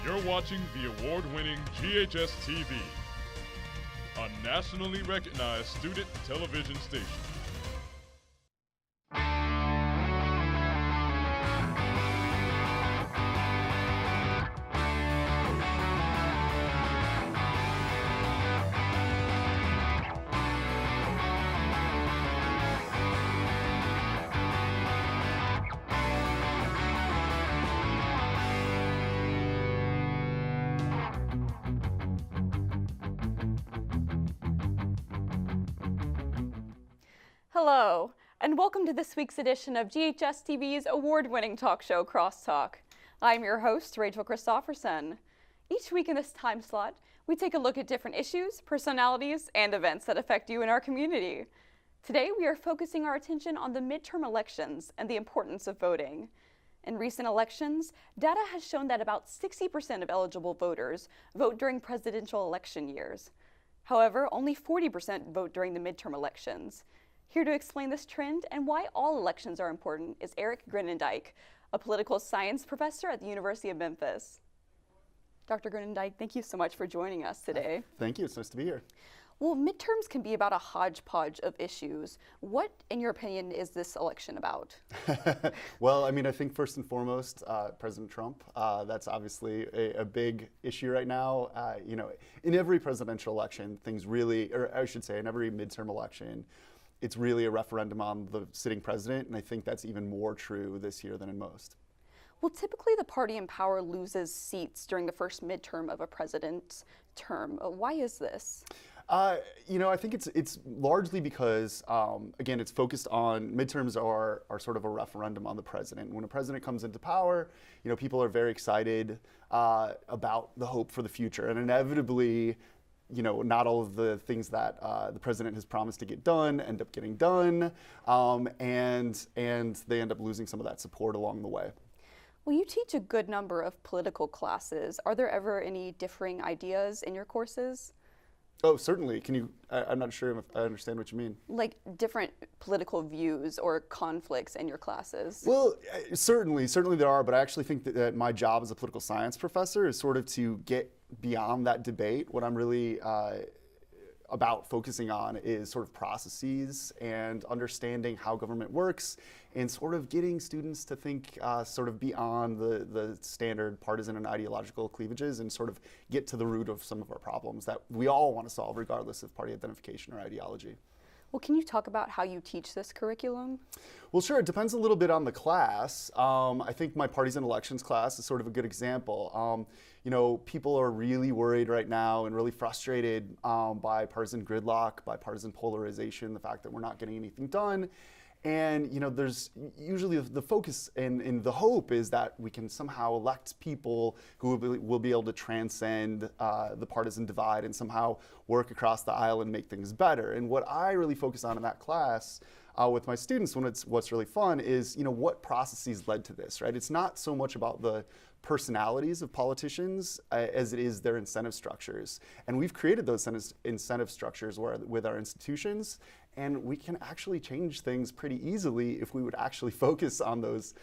You're watching the award-winning GHS-TV, a nationally recognized student television station. Hello, and welcome to this week's edition of GHS-TV's award-winning talk show, Crosstalk. I'm your host, Rachel Christopherson. Each week in this time slot, we take a look at different issues, personalities, and events that affect you in our community. Today, we are focusing our attention on the midterm elections and the importance of voting. In recent elections, data has shown that about 60% of eligible voters vote during presidential election years. However, only 40% vote during the midterm elections. Here to explain this trend and why all elections are important is Eric Gronendyk, a political science professor at the University of Memphis. Dr. Gronendyk, thank you so much for joining us today. Thank you, it's nice to be here. Well, midterms can be about a hodgepodge of issues. What, in your opinion, is this election about? Well, I mean, I think first and foremost, President Trump, that's obviously a big issue right now. You know, in every presidential election, things really, or I should say in every midterm election, it's really a referendum on the sitting president, and I think that's even more true this year than in most. Well, typically the party in power loses seats during the first midterm of a president's term. Why is this? You know, I think it's largely because, again, it's focused on, midterms are sort of a referendum on the president. When a president comes into power, you know, people are very excited about the hope for the future, and inevitably, you know, not all of the things that the president has promised to get done end up getting done, and they end up losing some of that support along the way. Well, you teach a good number of political classes. Are there ever any differing ideas in your courses? Oh, certainly. Can you, I'm not sure if I understand what you mean. Like different political views or conflicts in your classes? Well, certainly there are, but I actually think that my job as a political science professor is sort of to get beyond that debate. What I'm really about focusing on is sort of processes and understanding how government works and sort of getting students to think sort of beyond the standard partisan and ideological cleavages and sort of get to the root of some of our problems that we all want to solve regardless of party identification or ideology. Well, can you talk about how you teach this curriculum? Well, sure. It depends a little bit on the class. I think my parties and elections class is sort of a good example. You know, people are really worried right now and really frustrated by partisan gridlock, by partisan polarization, the fact that we're not getting anything done. And, you know, there's usually the focus and the hope is that we can somehow elect people who will be able to transcend the partisan divide and somehow work across the aisle and make things better. And what I really focus on in that class with my students, what's really fun is, you know, what processes led to this, right? It's not so much about the personalities of politicians as it is their incentive structures. And we've created those incentive structures with our institutions, and we can actually change things pretty easily if we would actually focus on those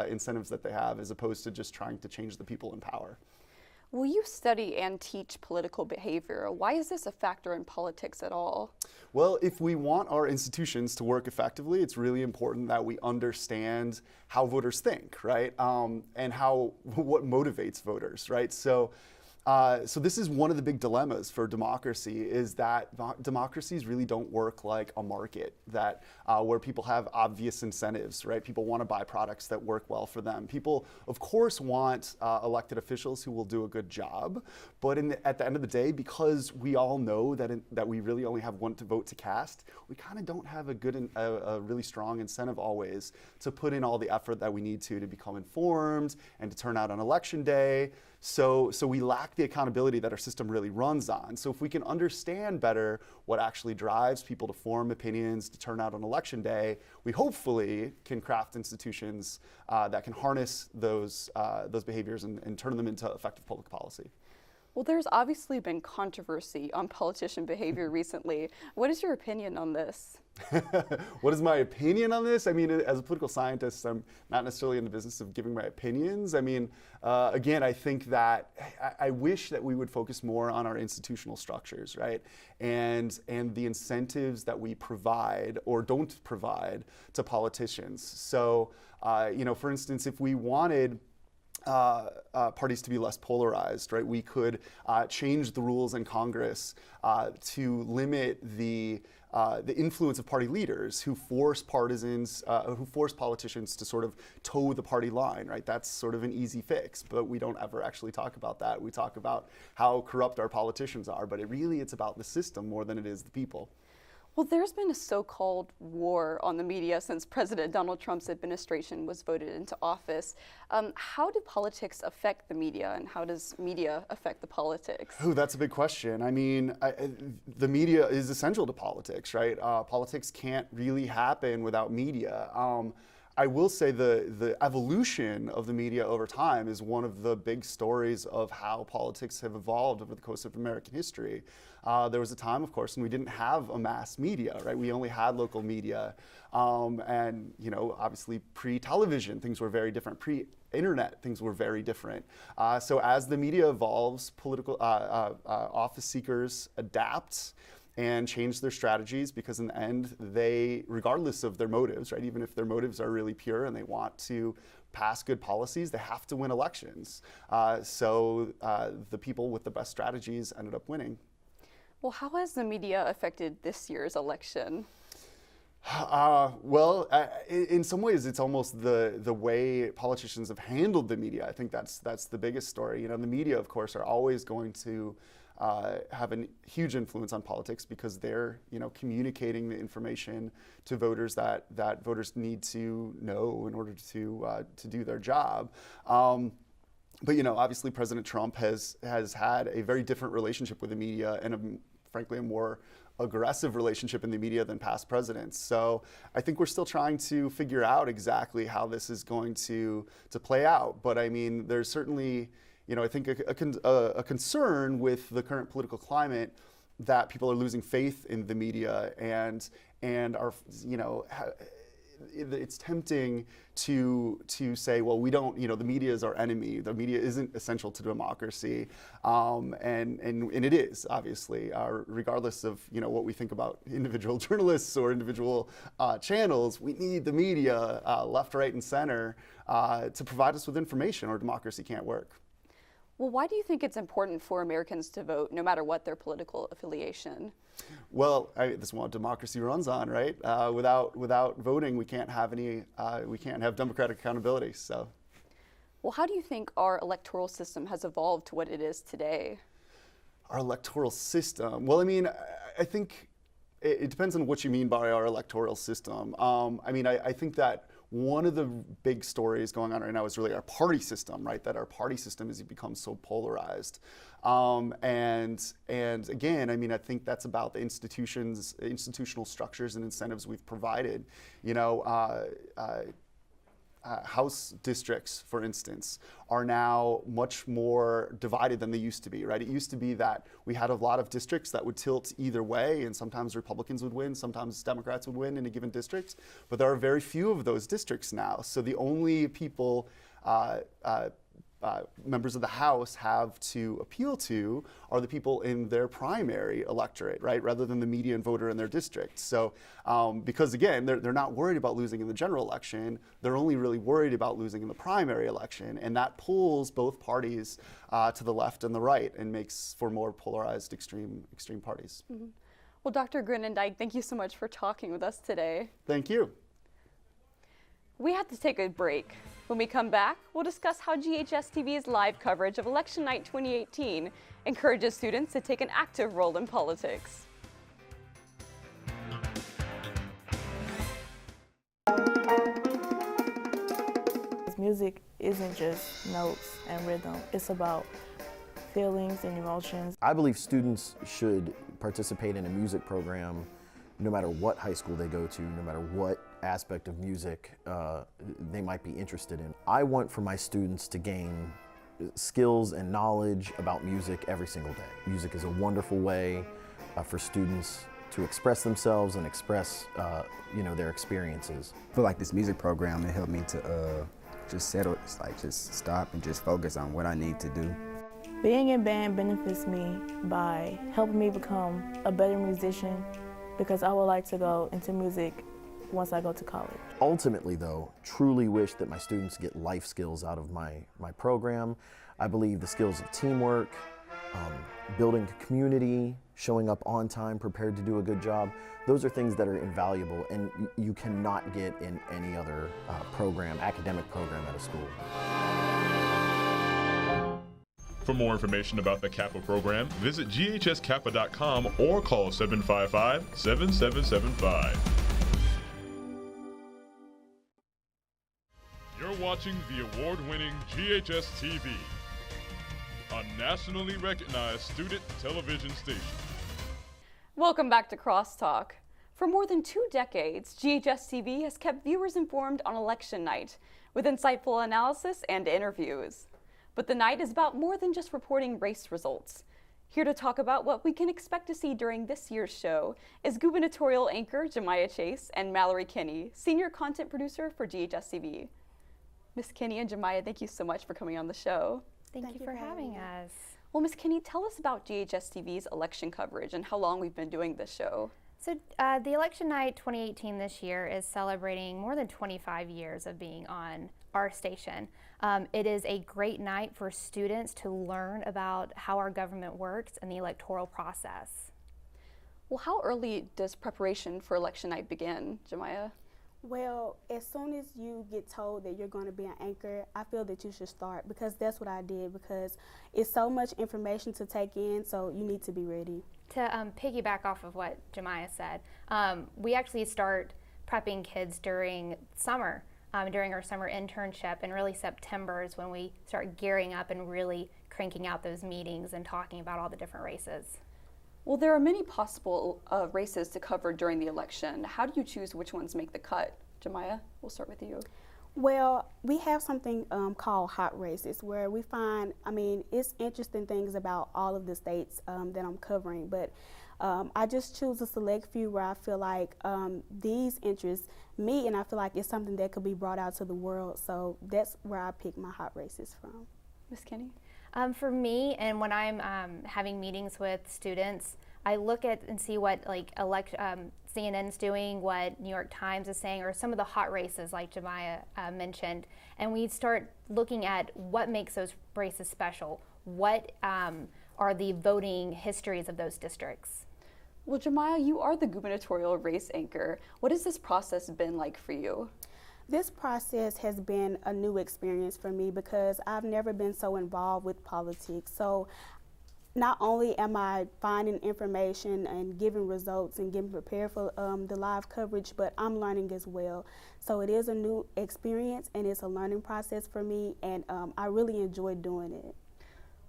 incentives that they have as opposed to just trying to change the people in power. Well, you study and teach political behavior. Why is this a factor in politics at all? Well, if we want our institutions to work effectively, it's really important that we understand how voters think, right? And what motivates voters, right? So this is one of the big dilemmas for democracy is that democracies really don't work like a market that where people have obvious incentives, right? People want to buy products that work well for them. People, of course, want elected officials who will do a good job, but at the end of the day, because we all know that we really only have one vote to cast, we kind of don't have a really strong incentive always to put in all the effort that we need to become informed and to turn out on election day. So we lack the accountability that our system really runs on. So if we can understand better what actually drives people to form opinions, to turn out on election day, we hopefully can craft institutions that can harness those behaviors and turn them into effective public policy. Well, there's obviously been controversy on politician behavior recently. What is your opinion on this? What is my opinion on this? I mean, as a political scientist, I'm not necessarily in the business of giving my opinions. I mean, again, I think that I wish that we would focus more on our institutional structures, right? And the incentives that we provide or don't provide to politicians. So, for instance, if we wanted parties to be less polarized, right? We could change the rules in Congress to limit the influence of party leaders who force politicians to sort of toe the party line, right? That's sort of an easy fix, but we don't ever actually talk about that. We talk about how corrupt our politicians are, but it's about the system more than it is the people. Well, there's been a so-called war on the media since President Donald Trump's administration was voted into office. How do politics affect the media, and how does media affect the politics? Oh, that's a big question. I mean, the media is essential to politics, right? Politics can't really happen without media. I will say the evolution of the media over time is one of the big stories of how politics have evolved over the course of American history. There was a time, of course, when we didn't have a mass media, right? We only had local media. And, obviously pre-television, things were very different. Pre-internet, things were very different. So as the media evolves, political office seekers adapt and change their strategies, because in the end, they, regardless of their motives, right, even if their motives are really pure and they want to pass good policies, they have to win elections. So the people with the best strategies ended up winning. Well, how has the media affected this year's election? In some ways, it's almost the way politicians have handled the media. I think that's the biggest story. The media, of course, are always going to have a huge influence on politics because they're, communicating the information to voters that voters need to know in order to do their job. But obviously, President Trump has had a very different relationship with the media and frankly a more aggressive relationship in the media than past presidents. So I think we're still trying to figure out exactly how this is going to play out. But I mean, there's certainly, I think a concern with the current political climate that people are losing faith in the media and are, it's tempting to say, well, we don't, the media is our enemy. The media isn't essential to democracy, and it is, obviously, regardless of what we think about individual journalists or individual channels. We need the media, left, right, and center, to provide us with information, or democracy can't work. Well, why do you think it's important for Americans to vote, no matter what their political affiliation? Well, this is what democracy runs on, right? Without voting, we can't have democratic accountability. So, well, how do you think our electoral system has evolved to what it is today? Our electoral system. Well, I mean, I think it depends on what you mean by our electoral system. I think that one of the big stories going on right now is really our party system, right? That our party system has become so polarized. And again, I think that's about the institutional structures and incentives we've provided. House districts, for instance, are now much more divided than they used to be, right? It used to be that we had a lot of districts that would tilt either way, and sometimes Republicans would win, sometimes Democrats would win in a given district, but there are very few of those districts now. So the only people members of the House have to appeal to are the people in their primary electorate, right, rather than the median voter in their district. So because again, they're not worried about losing in the general election, they're only really worried about losing in the primary election, and that pulls both parties to the left and the right and makes for more polarized extreme parties. Mm-hmm. Well, Dr. Gronendyk, thank you so much for talking with us today. Thank you. We have to take a break. When we come back, we'll discuss how GHS-TV's live coverage of Election Night 2018 encourages students to take an active role in politics. Music isn't just notes and rhythm. It's about feelings and emotions. I believe students should participate in a music program no matter what high school they go to, no matter what aspect of music they might be interested in. I want for my students to gain skills and knowledge about music every single day. Music is a wonderful way for students to express themselves and express their experiences. I feel like this music program, it helped me to just settle, just stop and just focus on what I need to do. Being in band benefits me by helping me become a better musician because I would like to go into music once I go to college. Ultimately though, truly wish that my students get life skills out of my program. I believe the skills of teamwork, building a community, showing up on time, prepared to do a good job, those are things that are invaluable and you cannot get in any other academic program at a school. For more information about the Kappa program, visit ghskappa.com or call 755-7775. You're watching the award-winning GHS-TV, a nationally recognized student television station. Welcome back to Crosstalk. For more than 2 decades, GHS-TV has kept viewers informed on election night with insightful analysis and interviews. But the night is about more than just reporting race results. Here to talk about what we can expect to see during this year's show is gubernatorial anchor Jamaia Chase and Mallory Kenney, senior content producer for GHS-TV. Ms. Kenney and Jamaia, thank you so much for coming on the show. Thank you for having us. Well, Ms. Kenney, tell us about GHS-TV's election coverage and how long we've been doing this show. So the Election Night 2018 this year is celebrating more than 25 years of being on our station. It is a great night for students to learn about how our government works and the electoral process. Well, how early does preparation for election night begin, Jamaia? Well, as soon as you get told that you're going to be an anchor, I feel that you should start because that's what I did because it's so much information to take in, so you need to be ready. To piggyback off of what Jamaia said, we actually start prepping kids during summer, during our summer internship, and really September is when we start gearing up and really cranking out those meetings and talking about all the different races. Well, there are many possible races to cover during the election. How do you choose which ones make the cut? Jamaia, we'll start with you. Well, we have something called hot races where we find, it's interesting things about all of the states that I'm covering, but I just choose a select few where I feel like these interest me and I feel like it's something that could be brought out to the world. So that's where I pick my hot races from. Ms. Kenney? For me, and when I'm having meetings with students, I look at and see what CNN's doing, what New York Times is saying, or some of the hot races like Jamaia mentioned, and we start looking at what makes those races special. What are the voting histories of those districts? Well, Jamaia, you are the gubernatorial race anchor. What has this process been like for you? This process has been a new experience for me because I've never been so involved with politics. So not only am I finding information and giving results and getting prepared for the live coverage, but I'm learning as well. So it is a new experience and it's a learning process for me, and I really enjoy doing it.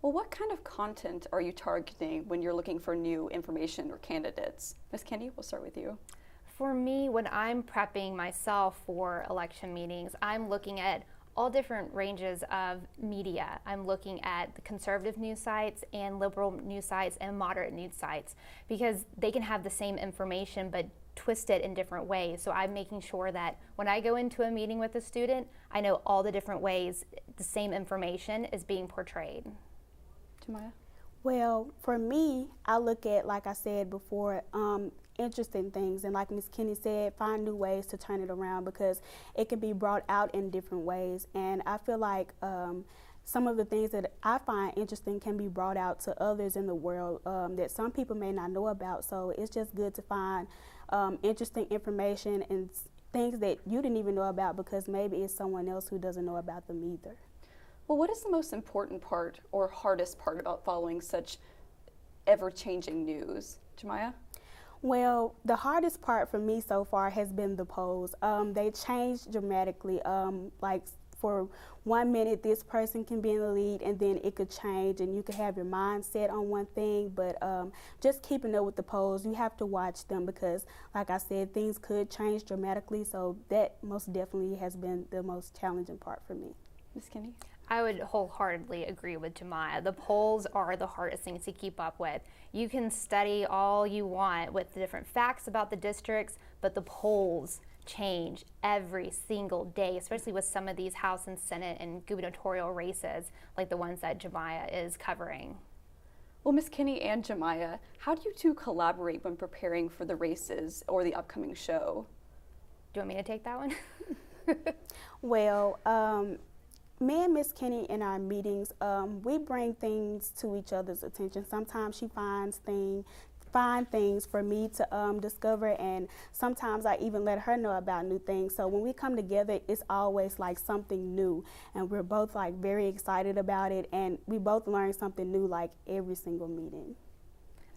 Well, what kind of content are you targeting when you're looking for new information or candidates? Ms. Kenney, we'll start with you. For me, when I'm prepping myself for election meetings, I'm looking at all different ranges of media. I'm looking at the conservative news sites and liberal news sites and moderate news sites because they can have the same information but twist it in different ways. So I'm making sure that when I go into a meeting with a student, I know all the different ways the same information is being portrayed. Jamaia? Well, for me, I look at, like I said before, interesting things, and like Ms. Kenney said, find new ways to turn it around because it can be brought out in different ways, and I feel like some of the things that I find interesting can be brought out to others in the world that some people may not know about, so it's just good to find interesting information and things that you didn't even know about because maybe it's someone else who doesn't know about them either. Well, what is the most important part or hardest part about following such ever-changing news? Jamaia? Well, the hardest part for me so far has been the polls. They changed dramatically. Like for 1 minute, this person can be in the lead, and then it could change, and you could have your mind set on one thing. But just keeping up with the polls, you have to watch them because, like I said, things could change dramatically. So that most definitely has been the most challenging part for me. Ms. Kenney? I would wholeheartedly agree with Jamaia. The polls are the hardest things to keep up with. You can study all you want with the different facts about the districts, but the polls change every single day, especially with some of these House and Senate and gubernatorial races like the ones that Jamaia is covering. Well, Ms. Kenney and Jamaia, how do you two collaborate when preparing for the races or the upcoming show? Do you want me to take that one? Well, me and Miss Kenney in our meetings, we bring things to each other's attention. Sometimes she find things for me to discover, and sometimes I even let her know about new things. So when we come together, it's always like something new, and we're both like very excited about it, and we both learn something new like every single meeting.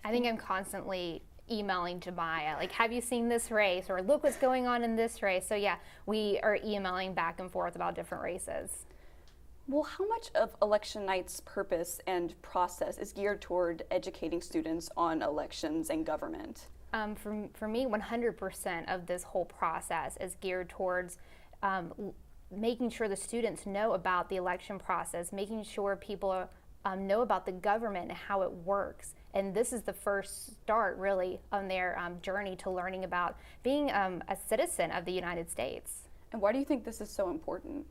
I think I'm constantly emailing Jamaia, like, have you seen this race, or look what's going on in this race. So yeah, we are emailing back and forth about different races. Well, how much of election night's purpose and process is geared toward educating students on elections and government? For me, 100% of this whole process is geared towards making sure the students know about the election process, making sure people know about the government and how it works. And this is the first start, really, on their journey to learning about being a citizen of the United States. And why do you think this is so important?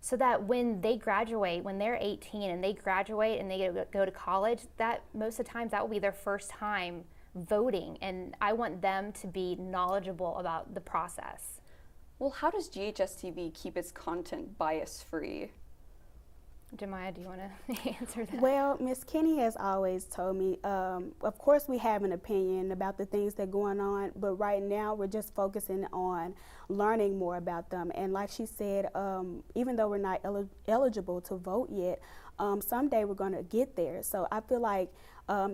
So that when they graduate, when they're 18 and they graduate and they go to college, that most of the times that will be their first time voting. And I want them to be knowledgeable about the process. Well, how does GHS-TV keep its content bias-free? Jamaia, do you want to answer that? Well, Miss Kenney has always told me, of course we have an opinion about the things that are going on, but right now we're just focusing on learning more about them. And like she said, even though we're not eligible to vote yet, someday we're going to get there. So I feel like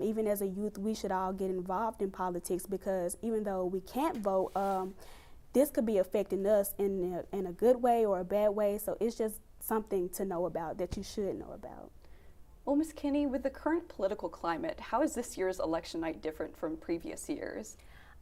even as a youth, we should all get involved in politics, because even though we can't vote, this could be affecting us in a good way or a bad way. So it's just something to know about, that you should know about. Well, Ms. Kenney, with the current political climate, how is this year's election night different from previous years?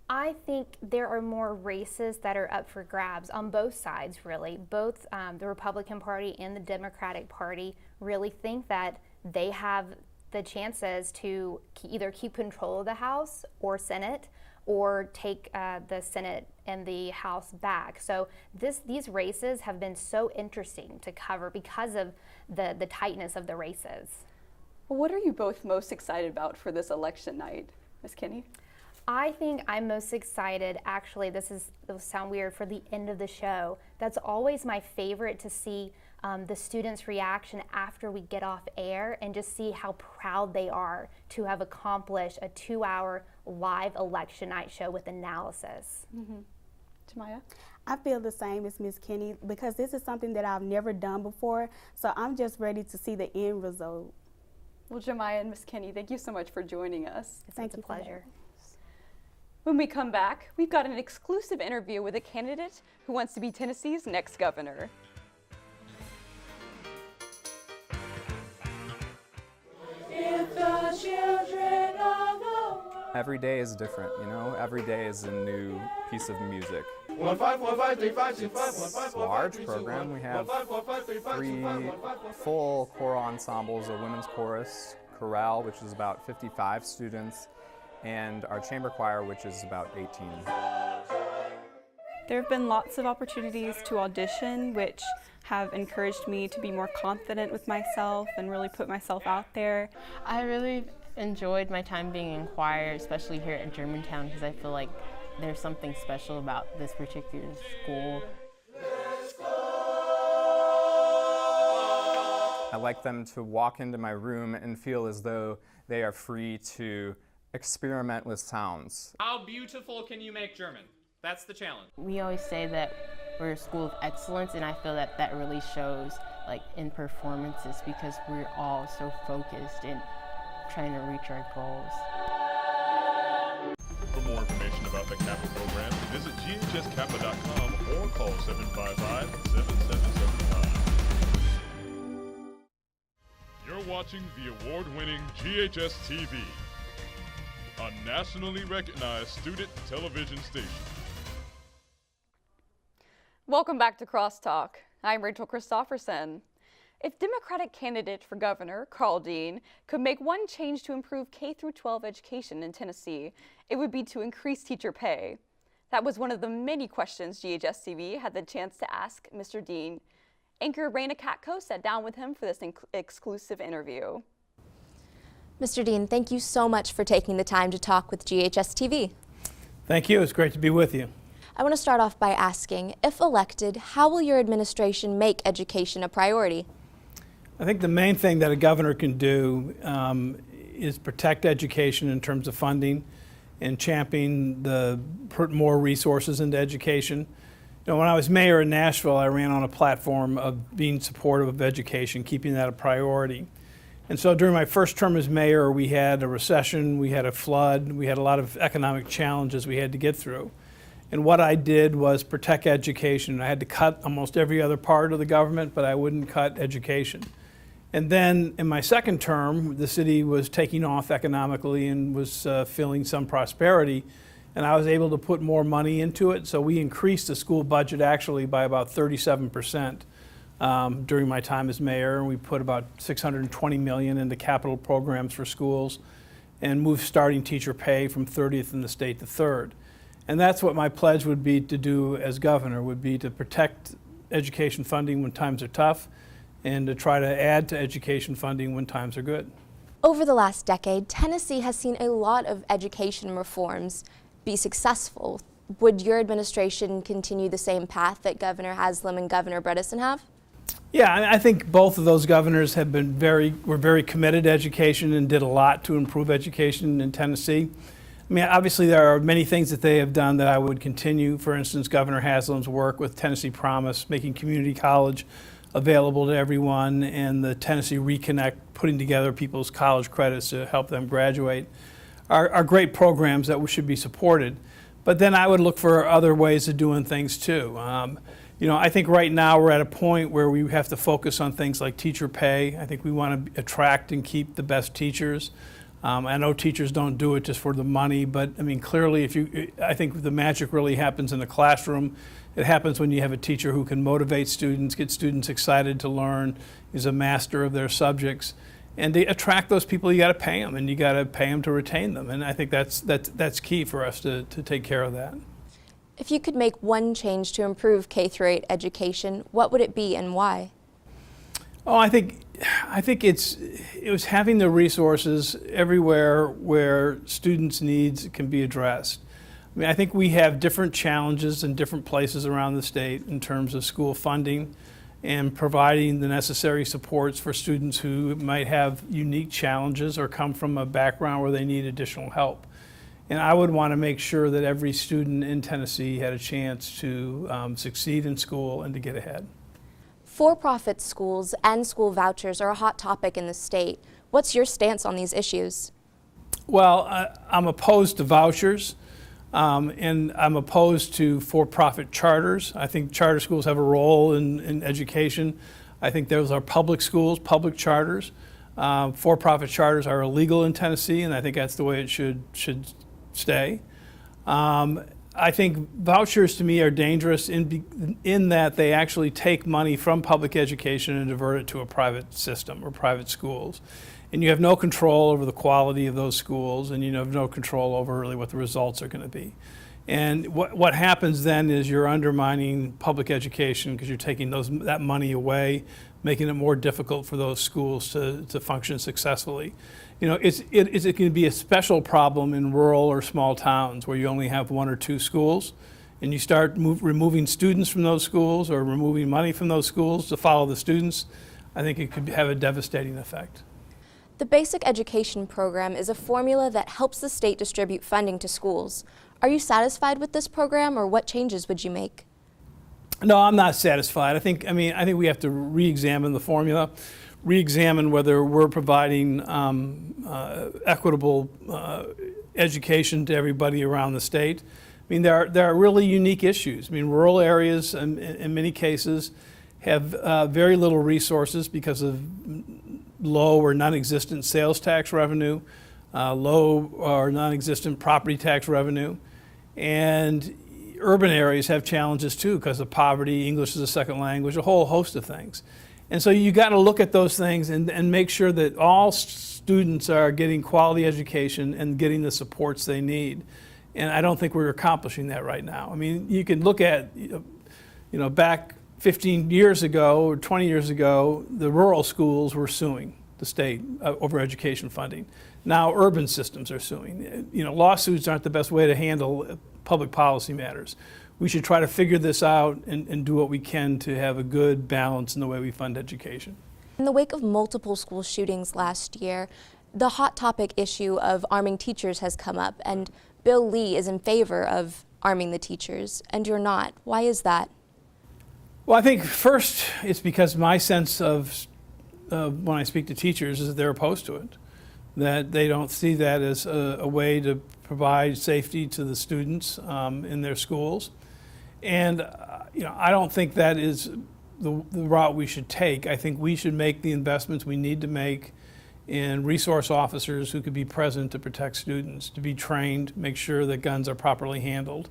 I think there are more races that are up for grabs on both sides, really. Both the Republican Party and the Democratic Party really think that they have the chances to either keep control of the House or Senate, or take the Senate and the House back. So these races have been so interesting to cover because of the tightness of the races. Well, what are you both most excited about for this election night, Ms. Kenney? I think I'm most excited, actually, it'll sound weird, for the end of the show. That's always my favorite, to see the students' reaction after we get off air and just see how proud they are to have accomplished a 2-hour live election night show with analysis. Jamaia? I feel the same as Ms. Kenney, because this is something that I've never done before, so I'm just ready to see the end result. Well, Jamaia and Ms. Kenney, thank you so much for joining us. Thank It's you a pleasure. When we come back, we've got an exclusive interview with a candidate who wants to be Tennessee's next governor. Every day is different, you know? Every day is a new piece of music. It's a large program. We have 3 full choral ensembles, a women's chorus, chorale, which is about 55 students, and our chamber choir, which is about 18. There have been lots of opportunities to audition, which have encouraged me to be more confident with myself and really put myself out there. I really enjoyed my time being in choir, especially here at Germantown, because I feel like there's something special about this particular school. I like them to walk into my room and feel as though they are free to experiment with sounds. How beautiful can you make German? That's the challenge. We always say that we're a school of excellence, and I feel that that really shows like in performances, because we're all so focused in trying to reach our goals. For more information about the CAPA program, visit ghskappa.com or call 755-7775. You're watching the award-winning GHS-TV, a nationally recognized student television station. Welcome back to Crosstalk. I'm Rachel Christopherson. If Democratic candidate for governor Karl Dean could make one change to improve K-12 education in Tennessee, it would be to increase teacher pay. That was one of the many questions GHS-TV had the chance to ask Mr. Dean. Anchor Reyna Katko sat down with him for this exclusive interview. Mr. Dean, thank you so much for taking the time to talk with GHS-TV. Thank you. It's great to be with you. I want to start off by asking, if elected, how will your administration make education a priority? I think the main thing that a governor can do is protect education in terms of funding and champion put more resources into education. You know, when I was mayor in Nashville, I ran on a platform of being supportive of education, keeping that a priority. And so during my first term as mayor, we had a recession, we had a flood, we had a lot of economic challenges we had to get through. And what I did was protect education. I had to cut almost every other part of the government, but I wouldn't cut education. And then in my second term, the city was taking off economically and was feeling some prosperity. And I was able to put more money into it. So we increased the school budget actually by about 37% during my time as mayor. And we put about $620 million into capital programs for schools and moved starting teacher pay from 30th in the state to 3rd. And that's what my pledge would be to do as governor, would be to protect education funding when times are tough and to try to add to education funding when times are good. Over the last decade, Tennessee has seen a lot of education reforms be successful. Would your administration continue the same path that Governor Haslam and Governor Bredesen have? Yeah, I think both of those governors have been were very committed to education and did a lot to improve education in Tennessee. I mean, obviously there are many things that they have done that I would continue. For instance, Governor Haslam's work with Tennessee Promise, making community college available to everyone, and the Tennessee Reconnect, putting together people's college credits to help them graduate, are great programs that should be supported. But then I would look for other ways of doing things too. You know, I think right now we're at a point where we have to focus on things like teacher pay. I think we want to attract and keep the best teachers. I know teachers don't do it just for the money, but I mean, clearly I think the magic really happens in the classroom. It happens when you have a teacher who can motivate students, get students excited to learn, is a master of their subjects. And to attract those people, you got to pay them, and you got to pay them to retain them. And I think that's key for us to take care of that. If you could make one change to improve K-8 education, what would it be and why? Oh, I think it was having the resources everywhere where students' needs can be addressed. I mean, I think we have different challenges in different places around the state in terms of school funding and providing the necessary supports for students who might have unique challenges or come from a background where they need additional help. And I would want to make sure that every student in Tennessee had a chance to succeed in school and to get ahead. For-profit schools and school vouchers are a hot topic in the state. What's your stance on these issues? Well, I'm opposed to vouchers, and I'm opposed to for-profit charters. I think charter schools have a role in education. I think those are public schools, public charters. For-profit charters are illegal in Tennessee, and I think that's the way it should stay. I think vouchers to me are dangerous in that they actually take money from public education and divert it to a private system or private schools. And you have no control over the quality of those schools, and you have no control over really what the results are going to be. And what happens then is you're undermining public education because you're taking that money away, making it more difficult for those schools to function successfully. You know, it can be a special problem in rural or small towns where you only have 1 or 2 schools, and you start removing students from those schools or removing money from those schools to follow the students. I think it could have a devastating effect. The Basic Education Program is a formula that helps the state distribute funding to schools. Are you satisfied with this program, or what changes would you make? No, I'm not satisfied. I think we have to re-examine the formula, re-examine whether we're providing equitable education to everybody around the state. I mean, there are really unique issues. I mean, rural areas in many cases have very little resources because of low or non-existent sales tax revenue, low or non-existent property tax revenue. And urban areas have challenges too because of poverty, English as a second language, a whole host of things. And so you got to look at those things and make sure that all students are getting quality education and getting the supports they need. And I don't think we're accomplishing that right now. I mean, you can look at, back 15 years ago or 20 years ago, the rural schools were suing the state over education funding. Now urban systems are suing. Lawsuits aren't the best way to handle public policy matters. We should try to figure this out and do what we can to have a good balance in the way we fund education. In the wake of multiple school shootings last year, the hot topic issue of arming teachers has come up, and Bill Lee is in favor of arming the teachers, and you're not. Why is that? Well, I think first it's because my sense of when I speak to teachers is that they're opposed to it, that they don't see that as a way to provide safety to the students in their schools. And I don't think that is the route we should take. I think we should make the investments we need to make in resource officers who could be present to protect students, to be trained, make sure that guns are properly handled.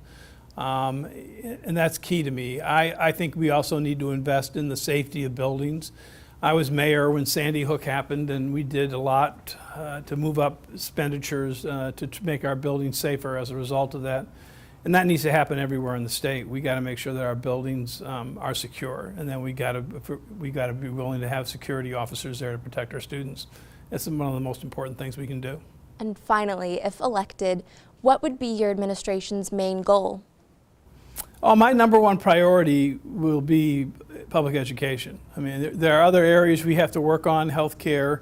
And that's key to me. I think we also need to invest in the safety of buildings. I was mayor when Sandy Hook happened, and we did a lot to move up expenditures to make our buildings safer as a result of that. And that needs to happen everywhere in the state. We got to make sure that our buildings are secure, and then we got to be willing to have security officers there to protect our students. That's one of the most important things we can do. And finally, if elected, what would be your administration's main goal? Oh, my number one priority will be public education. I mean, there are other areas we have to work on, healthcare,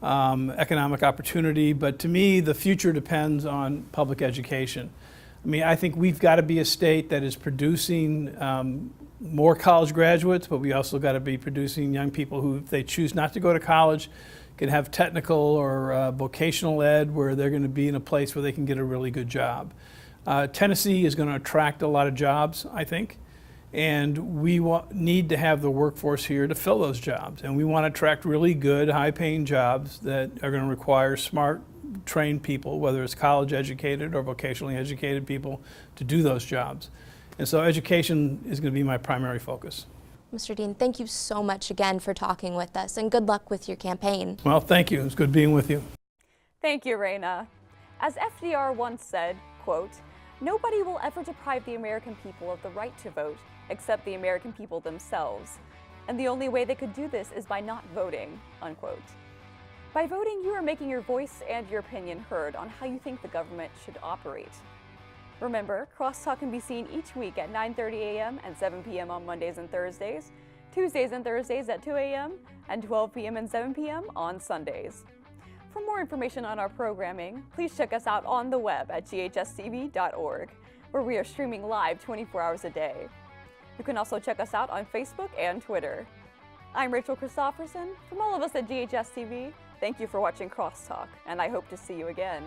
economic opportunity, but to me, the future depends on public education. I mean, I think we've got to be a state that is producing more college graduates, but we also got to be producing young people who, if they choose not to go to college, can have technical or vocational ed where they're going to be in a place where they can get a really good job. Tennessee is going to attract a lot of jobs, I think, and we need to have the workforce here to fill those jobs. And we want to attract really good, high-paying jobs that are going to require smart, trained people, whether it's college educated or vocationally educated people, to do those jobs. And so education is going to be my primary focus. Mr. Dean, thank you so much again for talking with us, and good luck with your campaign. Well, thank you. It's good being with you. Thank you, Reyna. As FDR once said, quote, "Nobody will ever deprive the American people of the right to vote except the American people themselves. And the only way they could do this is by not voting," unquote. By voting, you are making your voice and your opinion heard on how you think the government should operate. Remember, Crosstalk can be seen each week at 9:30 a.m. and 7 p.m. on Mondays and Thursdays, Tuesdays and Thursdays at 2 a.m., and 12 p.m. and 7 p.m. on Sundays. For more information on our programming, please check us out on the web at GHS-TV.org, where we are streaming live 24 hours a day. You can also check us out on Facebook and Twitter. I'm Rachel Christopherson. From all of us at GHS-TV, thank you for watching Crosstalk, and I hope to see you again.